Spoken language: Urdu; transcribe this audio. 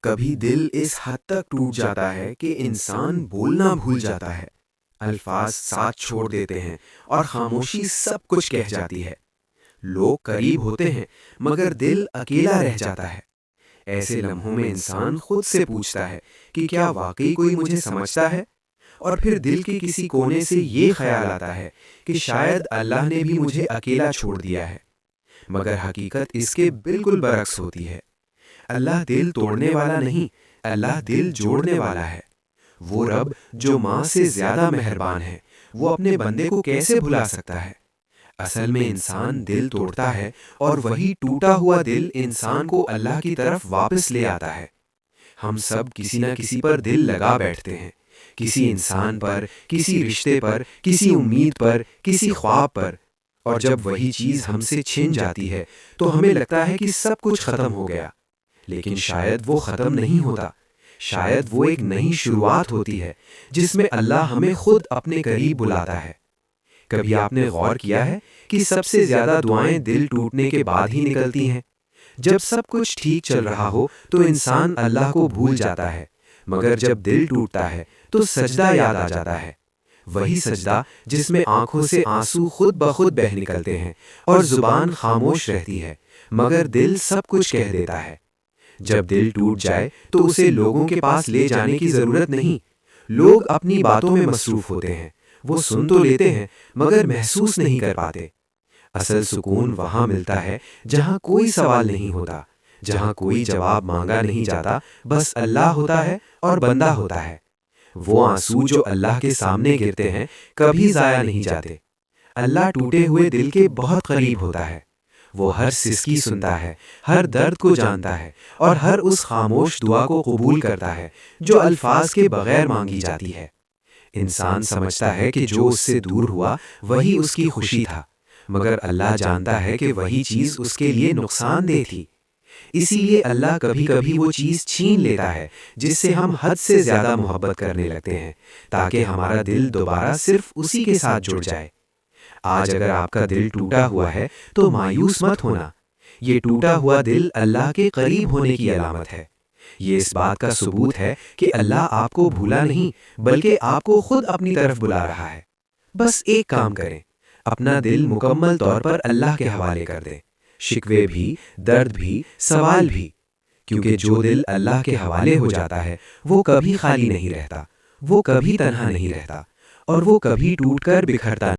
کبھی دل اس حد تک ٹوٹ جاتا ہے کہ انسان بولنا بھول جاتا ہے، الفاظ ساتھ چھوڑ دیتے ہیں اور خاموشی سب کچھ کہہ جاتی ہے۔ لوگ قریب ہوتے ہیں مگر دل اکیلا رہ جاتا ہے۔ ایسے لمحوں میں انسان خود سے پوچھتا ہے کہ کیا واقعی کوئی مجھے سمجھتا ہے؟ اور پھر دل کے کسی کونے سے یہ خیال آتا ہے کہ شاید اللہ نے بھی مجھے اکیلا چھوڑ دیا ہے۔ مگر حقیقت اس کے بالکل برعکس ہوتی ہے۔ اللہ دل توڑنے والا نہیں، اللہ دل جوڑنے والا ہے۔ وہ رب جو ماں سے زیادہ مہربان ہے، وہ اپنے بندے کو کیسے بھلا سکتا ہے؟ اصل میں انسان دل توڑتا ہے اور وہی ٹوٹا ہوا دل انسان کو اللہ کی طرف واپس لے آتا ہے۔ ہم سب کسی نہ کسی پر دل لگا بیٹھتے ہیں، کسی انسان پر، کسی رشتے پر، کسی امید پر، کسی خواب پر، اور جب وہی چیز ہم سے چھن جاتی ہے تو ہمیں لگتا ہے کہ سب کچھ ختم ہو گیا۔ لیکن شاید وہ ختم نہیں ہوتا، شاید وہ ایک نئی شروعات ہوتی ہے جس میں اللہ ہمیں خود اپنے قریب بلاتا ہے۔ کبھی آپ نے غور کیا ہے کہ سب سے زیادہ دعائیں دل ٹوٹنے کے بعد ہی نکلتی ہیں؟ جب سب کچھ ٹھیک چل رہا ہو تو انسان اللہ کو بھول جاتا ہے، مگر جب دل ٹوٹتا ہے تو سجدہ یاد آ جاتا ہے۔ وہی سجدہ جس میں آنکھوں سے آنسو خود بخود بہہ نکلتے ہیں اور زبان خاموش رہتی ہے، مگر دل سب کچھ کہہ دیتا ہے۔ جب دل ٹوٹ جائے تو اسے لوگوں کے پاس لے جانے کی ضرورت نہیں۔ لوگ اپنی باتوں میں مصروف ہوتے ہیں، وہ سن تو لیتے ہیں مگر محسوس نہیں کر پاتے۔ اصل سکون وہاں ملتا ہے جہاں کوئی سوال نہیں ہوتا، جہاں کوئی جواب مانگا نہیں جاتا، بس اللہ ہوتا ہے اور بندہ ہوتا ہے۔ وہ آنسو جو اللہ کے سامنے گرتے ہیں کبھی ضائع نہیں جاتے۔ اللہ ٹوٹے ہوئے دل کے بہت قریب ہوتا ہے۔ وہ ہر سسکی سنتا ہے، ہر درد کو جانتا ہے اور ہر اس خاموش دعا کو قبول کرتا ہے جو الفاظ کے بغیر مانگی جاتی ہے۔ انسان سمجھتا ہے کہ جو اس سے دور ہوا وہی اس کی خوشی تھا، مگر اللہ جانتا ہے کہ وہی چیز اس کے لیے نقصان دہ تھی۔ اسی لیے اللہ کبھی کبھی وہ چیز چھین لیتا ہے جس سے ہم حد سے زیادہ محبت کرنے لگتے ہیں، تاکہ ہمارا دل دوبارہ صرف اسی کے ساتھ جڑ جائے۔ آج اگر آپ کا دل ٹوٹا ہوا ہے تو مایوس مت ہونا۔ یہ ٹوٹا ہوا دل اللہ کے قریب ہونے کی علامت ہے۔ یہ اس بات کا ثبوت ہے کہ اللہ آپ کو بھولا نہیں بلکہ آپ کو خود اپنی طرف بلا رہا ہے۔ بس ایک کام کریں، اپنا دل مکمل طور پر اللہ کے حوالے کر دیں، شکوے بھی، درد بھی، سوال بھی، کیونکہ جو دل اللہ کے حوالے ہو جاتا ہے وہ کبھی خالی نہیں رہتا، وہ کبھی تنہا نہیں رہتا، اور وہ کبھی ٹوٹ کر بکھرتا